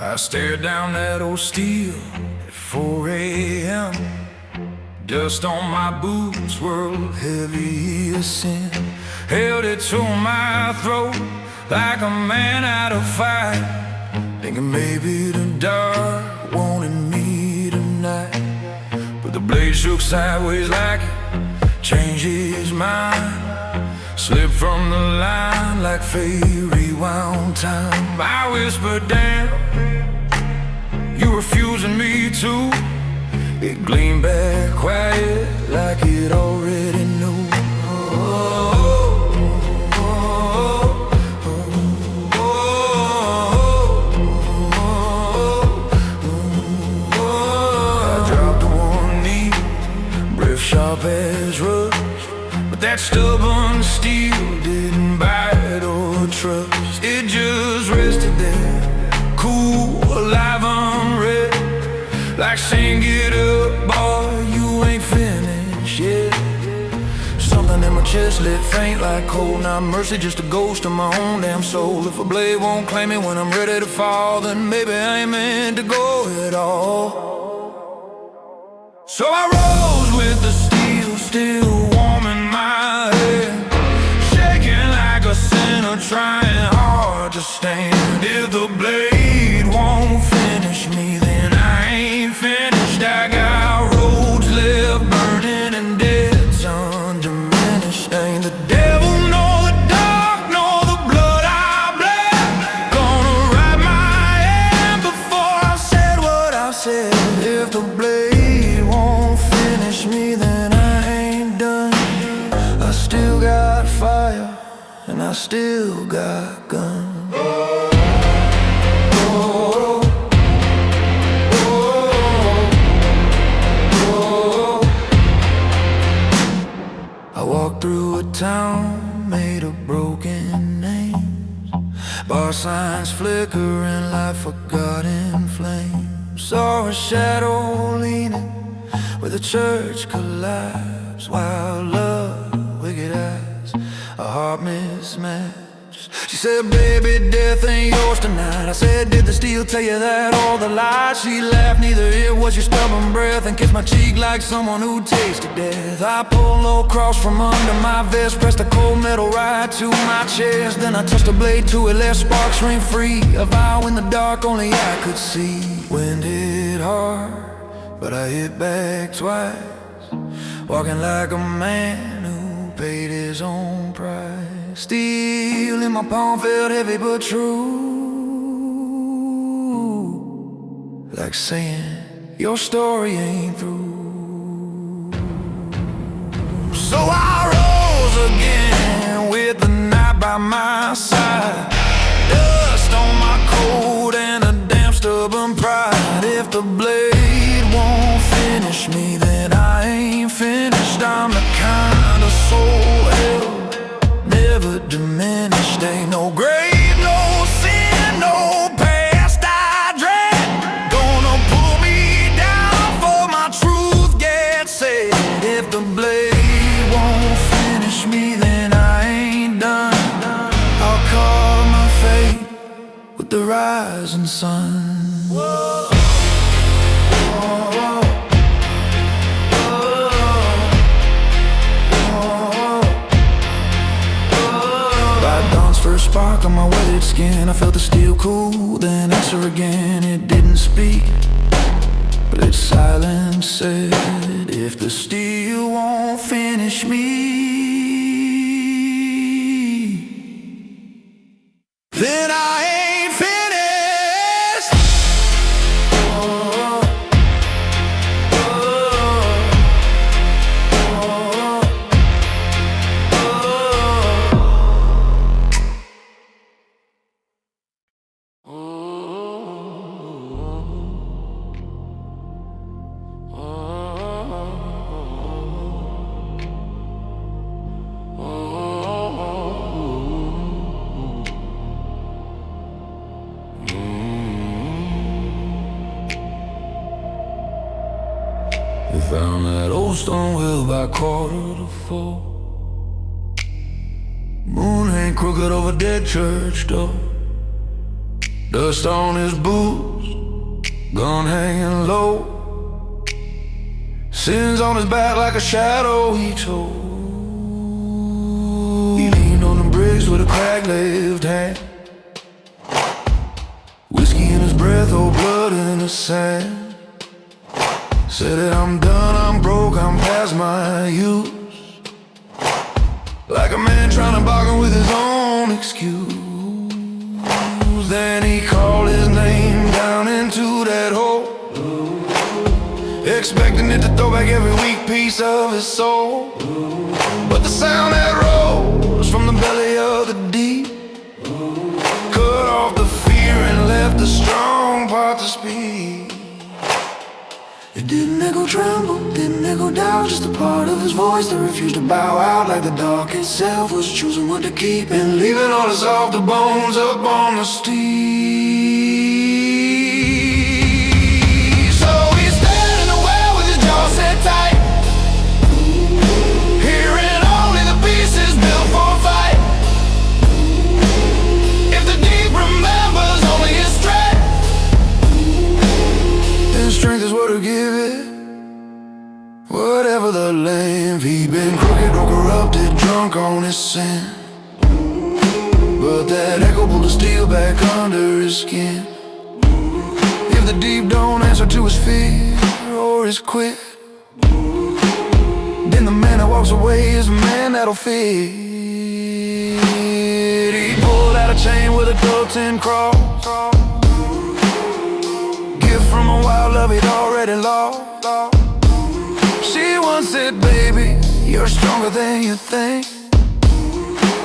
I stared down that old steel at 4 a.m. Dust on my boots whirled heavy as sin. Held it to my throat like a man out of fight, thinking maybe the dark wanted me tonight. But the blade shook sideways like it changed his mind. Slipped from the line like fate rewound time. I whispered, damn, you refusing me too. It gleamed back quiet like it already knew. I dropped to one knee, breath sharp as rust. But that stubborn steel didn't bite or trust. It just rested there, cool, alive, unread. Like saying, get up, boy, you ain't finished yet. Something in my chest lit faint like cold, not mercy, just a ghost of my own damn soul. If a blade won't claim me when I'm ready to fall, then maybe I ain't meant to go at all. So I rose with the steel still warm in my head, shaking like a sinner, trying hard to stand. If the blade won't finish me, then I ain't finished. I got roads left burning and deads undiminished. Ain't the devil nor the dark nor the blood I bled gonna write my hand before I've said what I've said. If the blade won't finish me, then I ain't done. I still got fire and I still got guns. I walked through a town made of broken names, bar signs flickering like forgotten flames. Saw a shadow leaning where the church collapsed. Wild love, wicked eyes, a heart mismatched. She said, baby, death ain't yours tonight. I said, did the steel tell you that? All the lies. She laughed, neither it was your stubborn breath, and kissed my cheek like someone who tasted death. I pulled low cross from under my vest, pressed a cold metal right to my chest. Then I touched the blade to it, let sparks ring free. A vow in the dark only I could see. Wind hit hard, but I hit back twice, walking like a man who paid his own price. Steel in my palm felt heavy but true, like saying your story ain't through. So I rose again with the night by my side, dust on my coat and a damn stubborn pride. If the blade won't finish me, then I ain't finished. I'm the kind of soul hell never diminished. Ain't no grave, no sin, no past I dread gonna pull me down for my truth gets said. If the blade won't finish me, then I ain't done. I'll carve my fate with the rising sun. Whoa. First spark on my weathered skin, I felt the steel cool, then answer again. It didn't speak, but its silence said, if the steel won't finish me, then I ain't finished. We found that old stone well by 3:45. Moon hang crooked over dead church door. Dust on his boots, gun hanging low. Sins on his back like a shadow he told. He leaned on the bricks with a cracked left hand, whiskey in his breath, old blood in the sand. Said that I'm done, I'm broke, I'm past my use. Like a man trying to bargain with his own excuse. Then he called his name down into that hole, expecting it to throw back every weak piece of his soul. But the sound that rose from the belly of the deep cut off the fear and left the strong part to speak. It didn't echo tremble, didn't echo doubt, just a part of his voice that refused to bow out. Like the dark itself was choosing what to keep and leaving all the softer bones up on the steep. So he's standing in the well with his jaw set tight, hearing only the pieces built for fight. If the deep remembers only his strength, then strength is what he'll give it. Whatever the length, he'd been crooked or corrupted, drunk on his sin, but that echo pulled the steel back under his skin. If the deep don't answer to his fear or his quit, then the man that walks away is the man that'll fit. He pulled out a chain with a double-tin cross, gift from a wild love he'd already lost. She once said, baby, you're stronger than you think.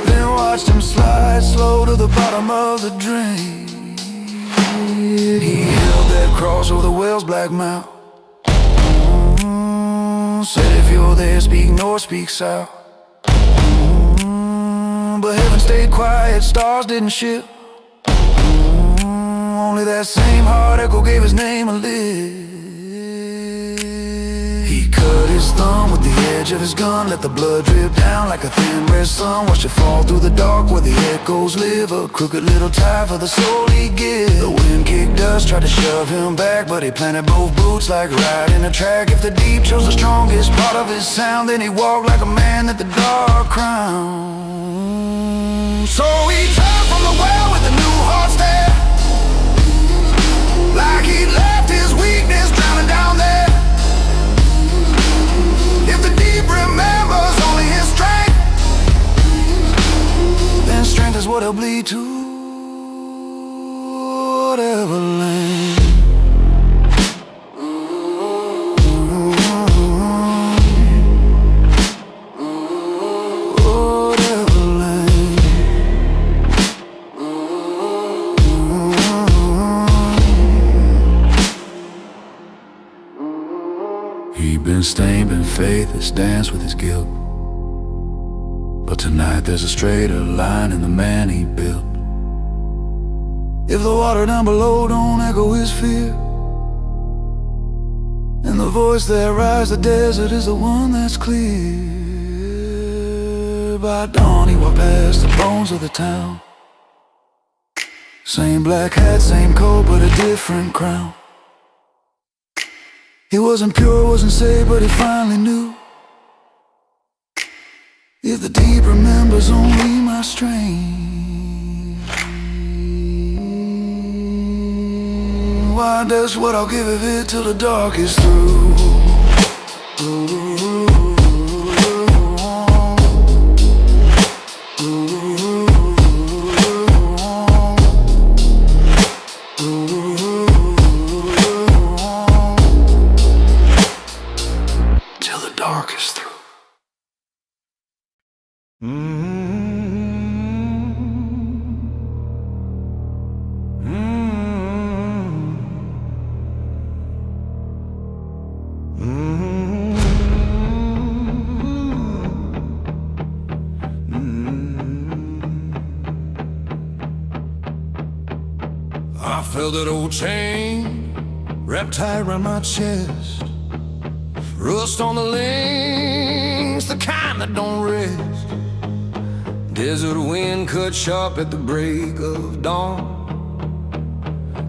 Then watched him slide slow to the bottom of the drain. He held that cross over the whale's black mouth, said if you're there, speak north, speak south. But heaven stayed quiet, stars didn't shift. Only that same heart echo gave his name a lift. He cut his thumb with the edge of his gun, let the blood drip down like a thin red sun. Watched it fall through the dark where the echoes live, a crooked little tie for the soul he gives. The wind kicked dust, tried to shove him back, but he planted both boots like riding a track. If the deep chose the strongest part of his sound, then he walked like a man at the dark crown. So he turned from the well with a new heart stare, like he'd left his weakness drowning down there. If the deep remembers only his strength, then strength is what he'll bleed to. Whatever land. Whatever land. He'd been stained, been faithless, danced with his guilt, but tonight there's a straighter line in the man he built. If the water down below don't echo his fear, and the voice that rides the desert is the one that's clear. By dawn he walked past the bones of the town, same black hat, same coat, but a different crown. He wasn't pure, wasn't saved, but he finally knew. If the deep remembers only my strain, why, that's what I'll give of it till the dark is through. Till the dark is through. I felt that old chain wrapped tight around my chest, rust on the links, the kind that don't rest. Desert wind cut sharp at the break of dawn.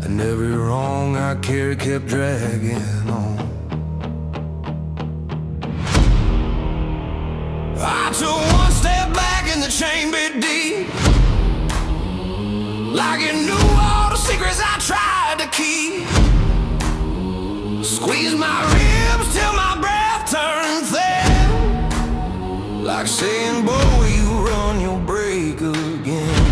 and every wrong I carried kept dragging on. I took one step back and the chain bit deep, like it knew all the secrets I tried to keep. Squeezed my ribs till my breath turned thin, like saying, boy, you run, you'll break again.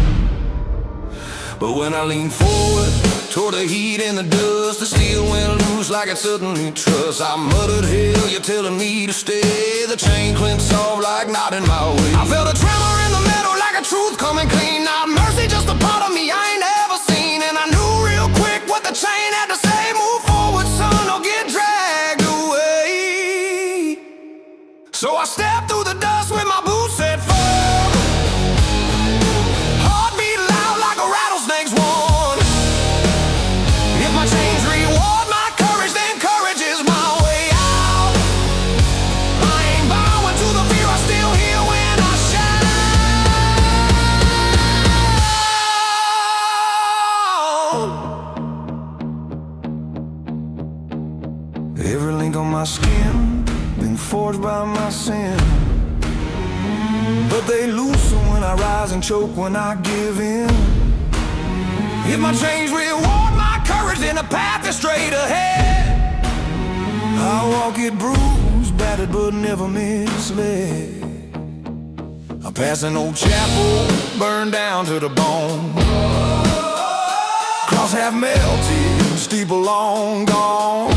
But when I leaned forward toward the heat and the dust, the steel went loose like it suddenly trust. I muttered, hell, you're telling me to stay. The chain clinched soft like not in my way. I felt a tremor in the metal like a truth coming clean. Not mercy, just a part of me I ain't ever seen. And I knew real quick what the chain had to say. Move forward, son, or get dragged away. So I stepped through the dust with my boots set firm. Every link on my skin been forged by my sin, but they loosen when I rise and choke when I give in. If my chains reward my courage, then the path is straight ahead. I walk it bruised, battered, but never misled. I pass an old chapel, burned down to the bone. Cross half melted, steeple long gone.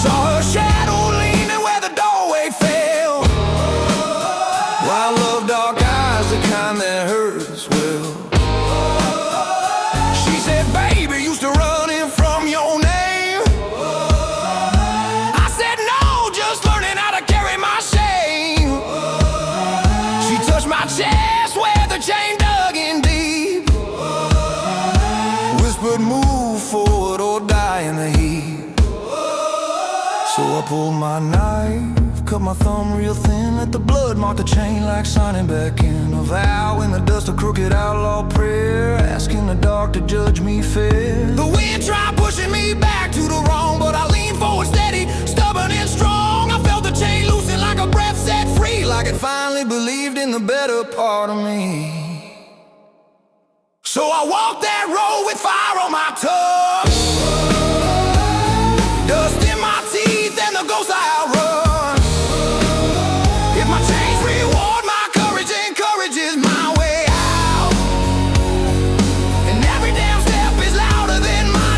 Saw her shadow leaning where the doorway fell. Wild love, dark eyes, the kind that hurts well. She said, baby, used to running from your name. I said, no, just learning how to carry my shame. She touched my chest where the chain dug in deep, whispered, move forward or die in the heat. So I pulled my knife, cut my thumb real thin, let the blood mark the chain like signing back in a vow in the dust, a crooked outlaw prayer, asking the dark to judge me fair. The wind tried pushing me back to the wrong, but I leaned forward steady, stubborn and strong. I felt the chain loosen like a breath set free, like it finally believed in the better part of me. So I walked that road with fire on my tongue, dust in my teeth and the ghosts I outrun. If my chains reward my courage, then courage is my way out. And every damn step is louder than my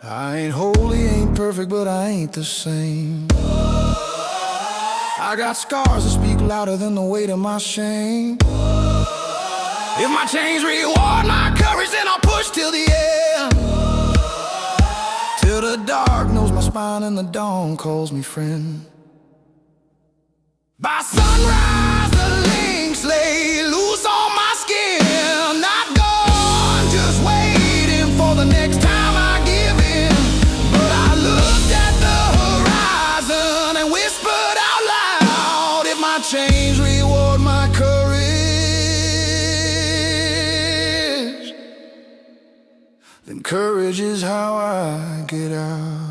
I ain't holy, ain't perfect, but I ain't the same. I got scars that speak louder than the weight of my shame. If my chains reward my courage, then I'll push till the end, till the dark knows my spine and the dawn calls me friend. By sunrise the links lay loose on my skin. Not gone, just waiting for the next time I give in. But I looked at the horizon and whispered out loud, if my chains reward my courage, then courage is how I get out.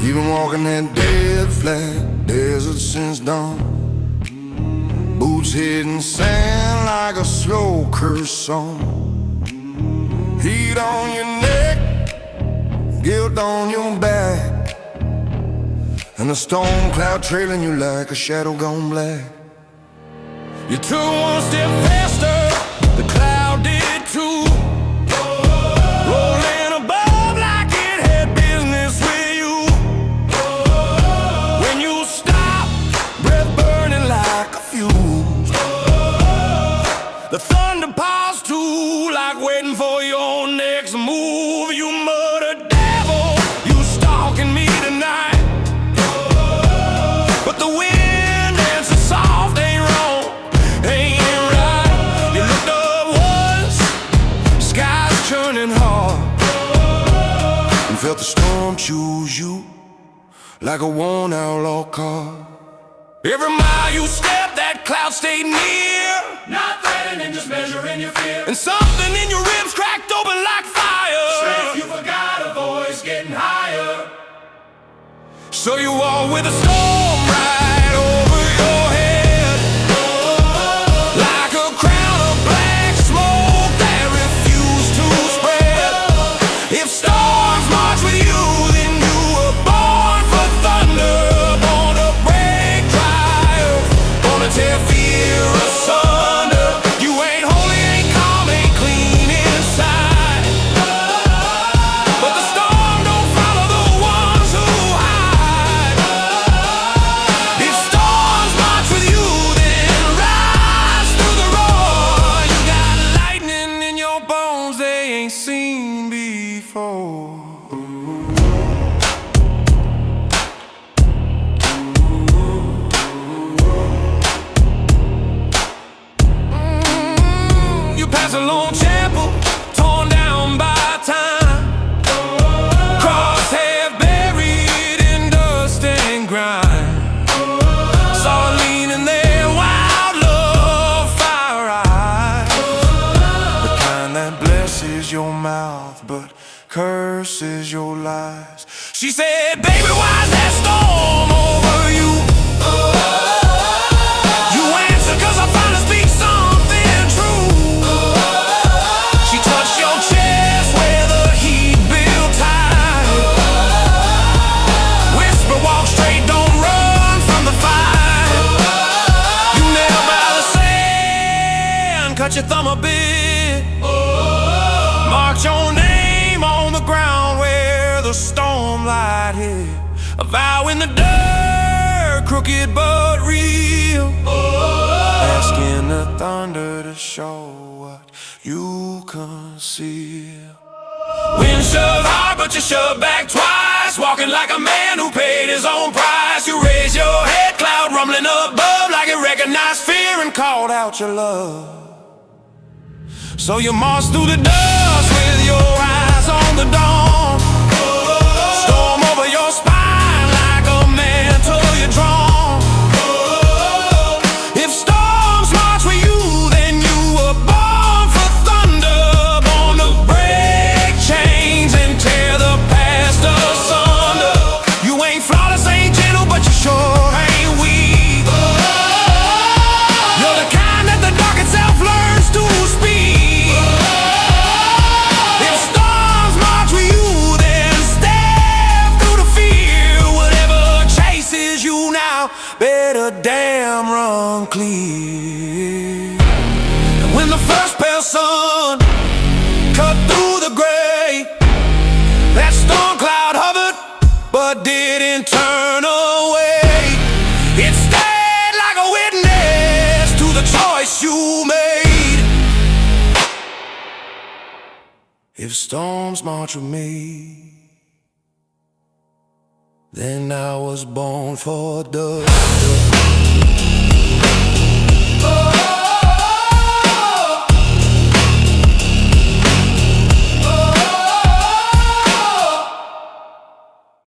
You've been walking that dead flat desert since dawn, boots hitting sand like a slow curse song. Heat on your neck, guilt on your back, and a storm cloud trailing you like a shadow gone black. You took one step faster, the cloud did too. The thunder paused too, like waiting for your next move. You mutter, devil, you stalking me tonight. But the wind answered soft, ain't wrong, ain't right. You looked up once, sky's churning hard, and felt the storm choose you like a worn outlaw car. Every mile you stepped, that cloud stayed near, not threatening, just measuring your fear. And something in your ribs cracked open like fire. Strength you forgot, a voice getting higher. So you walk with a storm right over your head, like a crown of black smoke that refused to spread. If storms march with you, then you were born for thunder, born to break dry earth, born to tear fear asunder. You ain't holy, ain't calm, ain't clean inside, but the storm don't follow the ones who hide. If storms march with you, then rise through the roar. You got lightning in your bones they ain't seen before. You pass a lone chapel, torn down by time, crosshair buried in dust and grime. Saw her leaning there, wild love, fire eyes, the kind that blesses your mouth but curses your lies. She said, baby, why's that storm over you? You answered, 'cause I finally speak something true. She touched your chest where the heat built high. Whisper, walk straight, don't run from the fire. You knelt by the sand, cut your thumb a bit, marked your name on the ground where the storm light hit. A vow in the dirt, crooked but real, asking the thunder to show what you conceal. Wind shoved hard, but you shoved back twice, walking like a man who paid his own price. You raised your head, cloud rumbling above, like it recognized fear and called out your love. So you marched through the dust with your eyes on the dawn, storm over your spine like a mantle you're drawn. If storms march with you, then you were born for thunder, born to break chains and tear the past asunder. You ain't flawless, ain't gentle, but you sure ain't weak. You're the kind that the dark itself learns to speak. If storms march with you, then step through the fear. Whatever chases you now, better damn run clear. And when the first pale sun cut through the gray, that storm cloud hovered but didn't turn away. It stayed like a witness to the choice you made. If storms march with me, then I was born for dust.